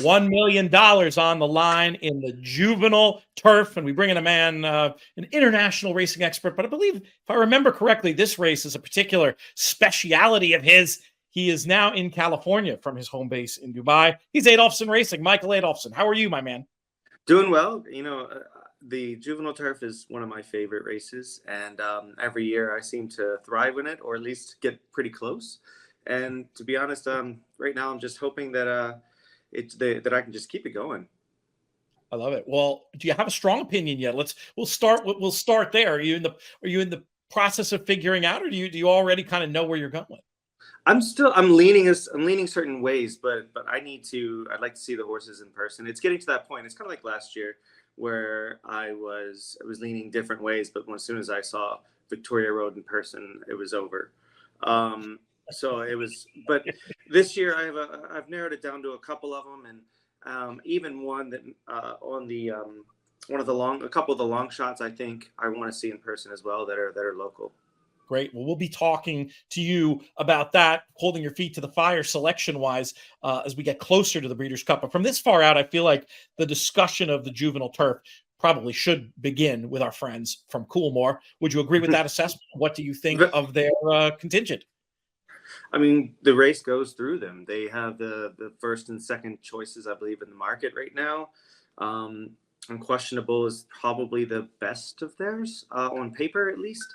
$1 million on the line in the juvenile turf. And we bring in a man, an international racing expert. But I believe, if I remember correctly, this race is a particular speciality of his. He is now in California from his home base in Dubai. He's Adolphson Racing, Michael Adolphson. How are you, my man? Doing well. The juvenile turf is one of my favorite races, and every year I seem to thrive in it, or at least get pretty close. And to be honest, right now I'm just hoping that that I can just keep it going. I love it. Well, do you have a strong opinion yet? We'll start there. Are you in the process of figuring out, or do you already kind of know where you're going? I'm leaning certain ways, but I'd like to see the horses in person. It's getting to that point. It's kind of like last year where I was leaning different ways, but as soon as I saw Victoria Road in person, it was over. So it was, but this year I've narrowed it down to a couple of them, and even one that on the a couple of the long shots I think I want to see in person as well that are local. Great. Well, we'll be talking to you about that, holding your feet to the fire selection-wise as we get closer to the Breeders' Cup. But from this far out, I feel like the discussion of the juvenile turf probably should begin with our friends from Coolmore. Would you agree with that assessment? What do you think of their contingent? I mean, the race goes through them. They have the first and second choices, I believe, in the market right now. Unquestionable is probably the best of theirs on paper, at least.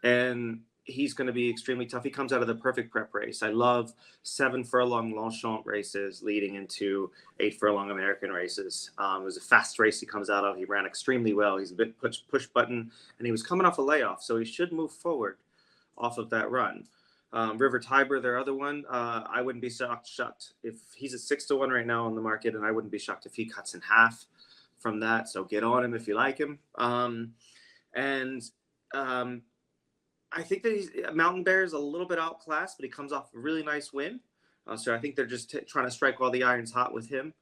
And he's going to be extremely tough. He comes out of the perfect prep race. I love 7 furlong Longchamp races leading into 8 furlong American races. It was a fast race he comes out of. He ran extremely well. He's a bit push button, and he was coming off a layoff, so he should move forward off of that run. River Tiber, their other one, I wouldn't be shocked if he's at 6-1 right now on the market, and I wouldn't be shocked if he cuts in half from that. So get on him if you like him. I think that Mountain Bear is a little bit outclassed, but he comes off a really nice win. So I think they're just trying to strike while the iron's hot with him.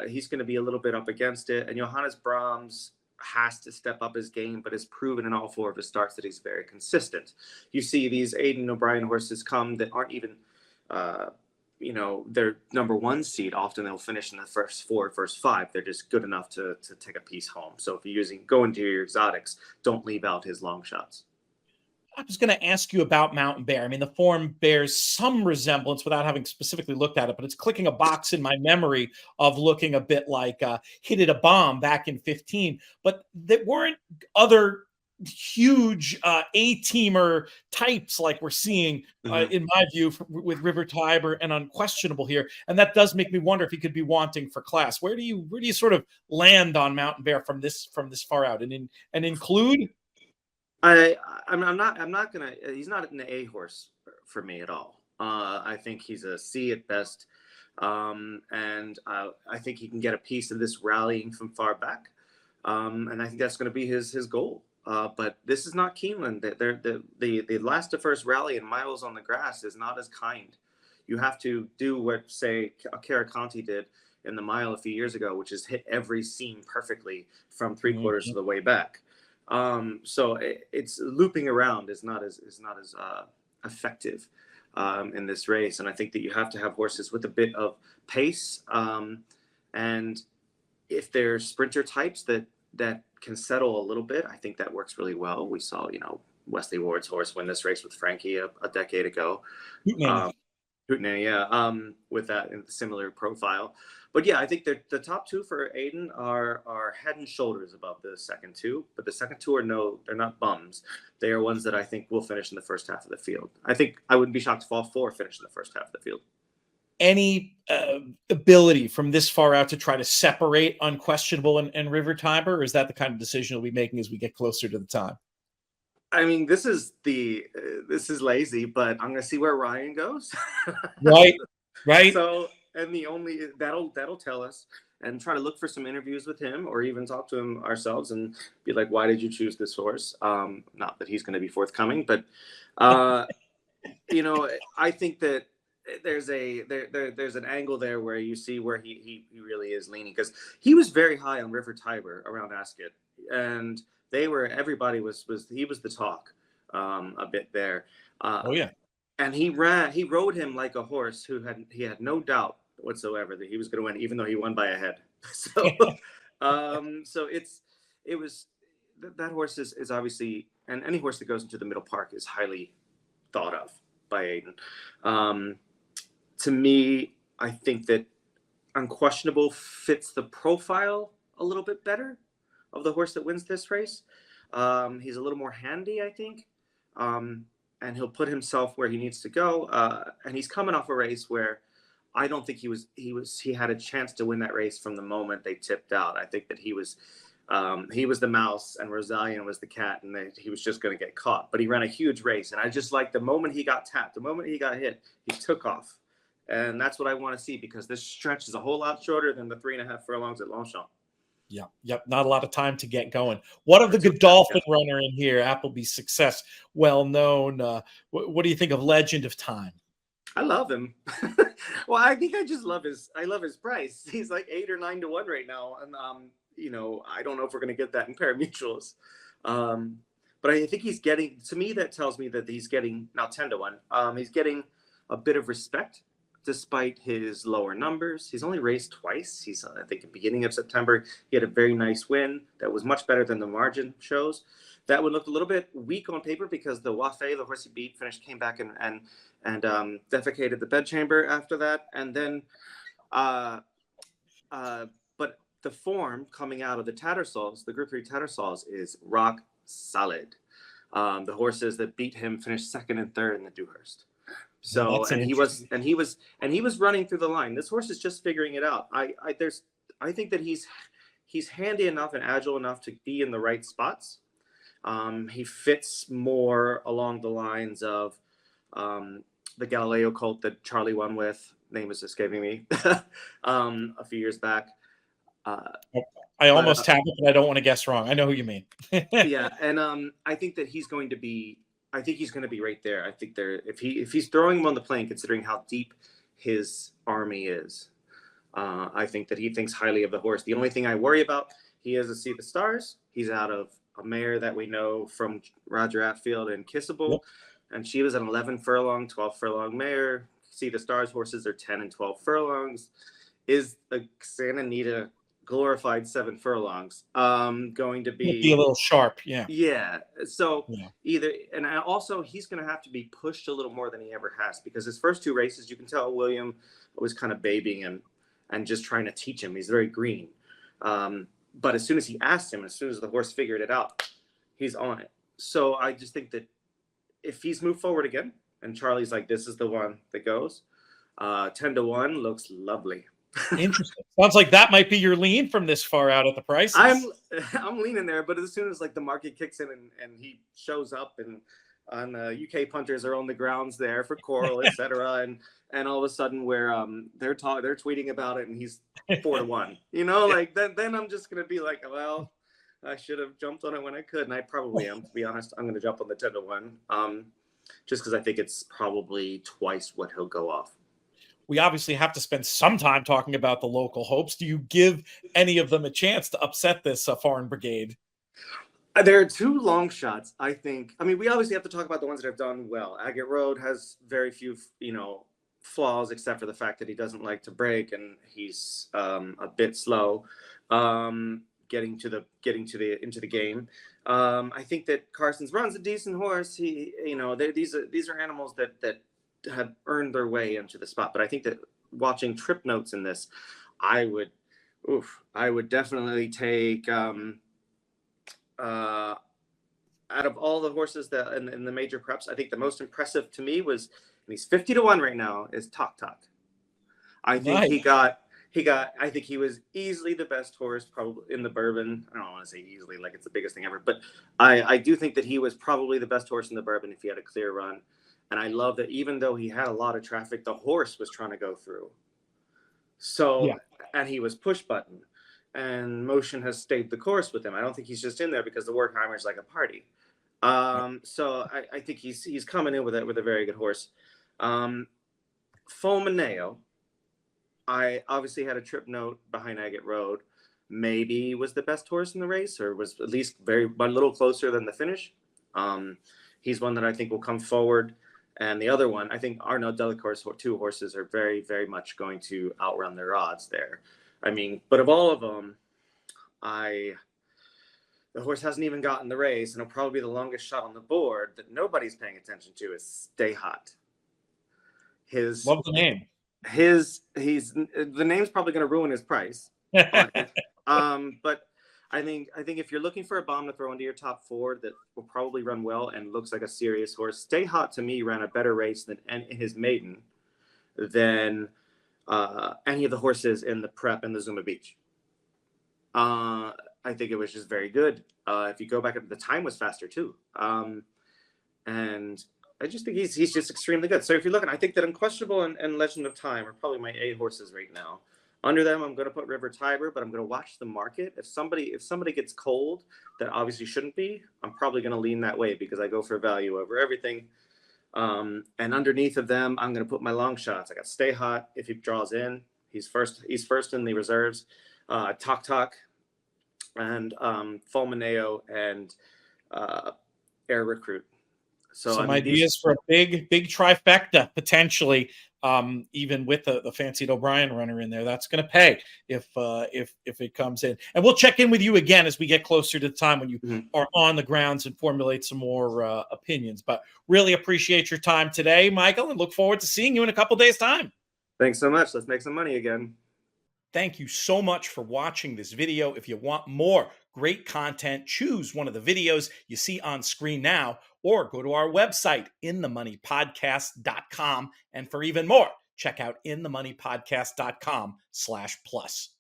He's going to be a little bit up against it. And Johannes Brahms has to step up his game, but has proven in all 4 of his starts that he's very consistent. You see these Aiden O'Brien horses come that aren't even, their number 1 seed. Often they'll finish in the first 4, first 5. They're just good enough to take a piece home. So if you're go into your exotics, don't leave out his long shots. I was going to ask you about Mountain Bear. I mean, the form bears some resemblance without having specifically looked at it, but it's clicking a box in my memory of looking a bit like Hit It a Bomb back in 15. But there weren't other huge A-teamer types like we're seeing, in my view, with River Tiber and Unquestionable here. And that does make me wonder if he could be wanting for class. Where do you sort of land on Mountain Bear from this far out, and include? I'm not gonna. He's not an A horse for me at all. I think he's a C at best, and I think he can get a piece of this rallying from far back, and I think that's going to be his goal. But this is not Keeneland. The last to first rally and miles on the grass is not as kind. You have to do what, say, Caraconti did in the mile a few years ago, which is hit every seam perfectly from 3/4 of the way back. So it's looping around is not as effective in this race, and I think that you have to have horses with a bit of pace, and if they're sprinter types that can settle a little bit, I think that works really well. We saw Wesley Ward's horse win this race with Frankie a decade ago. Hootenanny, with that similar profile. But yeah, I think that the top 2 for Aiden are head and shoulders above the second 2. But the second 2 they're not bums. They are ones that I think will finish in the first half of the field. I think I wouldn't be shocked if all 4 finish in the first half of the field. Any ability from this far out to try to separate Unquestionable and River Tiber, or is that the kind of decision we'll be making as we get closer to the time? I mean, this is lazy, but I'm going to see where Ryan goes. Right. So, and that'll tell us, and try to look for some interviews with him, or even talk to him ourselves and be like, why did you choose this horse? Not that he's going to be forthcoming, but I think that there's an angle there where you see where he really is leaning, because he was very high on River Tiber around Ascot, and everybody was the talk a bit there. And he rode him like a horse he had no doubt whatsoever that he was going to win, even though he won by a head. So, so it was that horse is obviously, and any horse that goes into the middle park is highly thought of by Aiden. To me, I think that Unquestionable fits the profile a little bit better of the horse that wins this race. He's a little more handy, I think, and he'll put himself where he needs to go. And he's coming off a race where I don't think he had a chance to win that race from the moment they tipped out. I think that he was the mouse and Rosalian was the cat, and he was just going to get caught. But he ran a huge race, and I just like the moment he got tapped, the moment he got hit, he took off. And that's what I want to see, because this stretch is a whole lot shorter than the 3.5 furlongs at Longchamp. Yep. Not a lot of time to get going. What of the Godolphin runner in here? Appleby's success, well known. What do you think of Legend of Time? I love him. Well, I think I love his price. He's like 8 or 9 to 1 right now, and I don't know if we're going to get that in pari-mutuels. But I think he's getting. To me, that tells me that he's getting now 10 to 1. He's getting a bit of respect despite his lower numbers. He's only raced twice. I think, at the beginning of September, he had a very nice win that was much better than the margin shows. That one looked a little bit weak on paper because the Wafé, the horse he beat, came back and defecated the bedchamber after that. And then, but the form coming out of the Tattersalls, the Group 3 Tattersalls, is rock solid. The horses that beat him finished second and third in the Dewhurst. So, and he was running through the line. This horse is just figuring it out. I think that he's handy enough and agile enough to be in the right spots. He fits more along the lines of the Galileo colt that Charlie won with. Name is escaping me. A few years back. I almost have it, but I don't want to guess wrong. I know who you mean. Yeah, and I think that he's going to be. I think he's going to be right there. I think if he's throwing him on the plane, considering how deep his army is, I think that he thinks highly of the horse. The only thing I worry about, he has to see the stars. He's out of a mare that we know from Roger Atfield and Kissable. Yep. And she was an 11 furlong, 12 furlong mare. See the stars horses are 10 and 12 furlongs. Is a Santa Anita glorified 7 furlongs going to be a little sharp? Yeah. So either, and also he's going to have to be pushed a little more than he ever has, because his first 2 races, you can tell William was kind of babying him and just trying to teach him. He's very green. But as soon as he asked him, as soon as the horse figured it out, he's on it. So I just think that if he's moved forward again and Charlie's like, this is the one that goes, 10 to 1 looks lovely. Interesting. Sounds like that might be your lean from this far out at the prices. I'm leaning there, but as soon as like the market kicks in and he shows up and UK punters are on the grounds there for Coral, etc., and all of a sudden where they're tweeting about it and he's 4 to 1, like then I'm just gonna be like, well, I should have jumped on it when I could, and I probably am, to be honest. I'm gonna jump on the 10 to 1, just because I think it's probably twice what he'll go off. We obviously have to spend some time talking about the local hopes. Do you give any of them a chance to upset this foreign brigade? There are 2 long shots, I think. I mean, we obviously have to talk about the ones that have done well. Agate Road has very few, flaws, except for the fact that he doesn't like to break and he's a bit slow getting to the game. I think that Carson's Run's a decent horse. These are animals that have earned their way into the spot. But I think that watching trip notes in this, I would definitely take out of all the horses that in the major preps, I think the most impressive to me was, and he's 50 to 1 right now, is Tok Tok. I think I think he was easily the best horse probably in the Bourbon. I don't want to say easily like it's the biggest thing ever, but I do think that he was probably the best horse in the Bourbon if he had a clear run. And I love that even though he had a lot of traffic, the horse was trying to go through. So, and he was push button, and motion has stayed the course with him. I don't think he's just in there because the Werkheimer's like a party. So I think he's coming in with a very good horse. Fulmineo, I obviously had a trip note behind Agate Road. Maybe was the best horse in the race, or was at least a little closer than the finish. He's one that I think will come forward And the other one, I think Arnaud Delacour's 2 horses are very, very much going to outrun their odds there. I mean, but of all of them, the horse hasn't even gotten the race, and it'll probably be the longest shot on the board that nobody's paying attention to is Stay Hot. Love the name. The name's probably going to ruin his price. But I think if you're looking for a bomb to throw into your top 4 that will probably run well and looks like a serious horse, Stay Hot to me ran a better race than his maiden than any of the horses in the prep in the Zuma Beach. I think it was just very good. If you go back, the time was faster too. And I just think he's just extremely good. So if you're looking, I think that Unquestionable and Legend of Time are probably my A horses right now. Under them, I'm going to put River Tiber, but I'm going to watch the market. If somebody gets cold, that obviously shouldn't be, I'm probably going to lean that way because I go for value over everything. And underneath of them, I'm going to put my long shots. I got Stay Hot. If he draws in, he's first in the reserves. Talk Talk and Fulmineo and Air Recruit. So some ideas for a big trifecta potentially, even with the fancied O'Brien runner in there. That's going to pay if it comes in. And we'll check in with you again as we get closer to the time when you are on the grounds and formulate some more opinions. But really appreciate your time today, Michael, and look forward to seeing you in a couple days' time. Thanks so much. Let's make some money again. Thank you so much for watching this video. If you want more great content, choose one of the videos you see on screen now, or go to our website, inthemoneypodcast.com. And for even more, check out inthemoneypodcast.com/plus.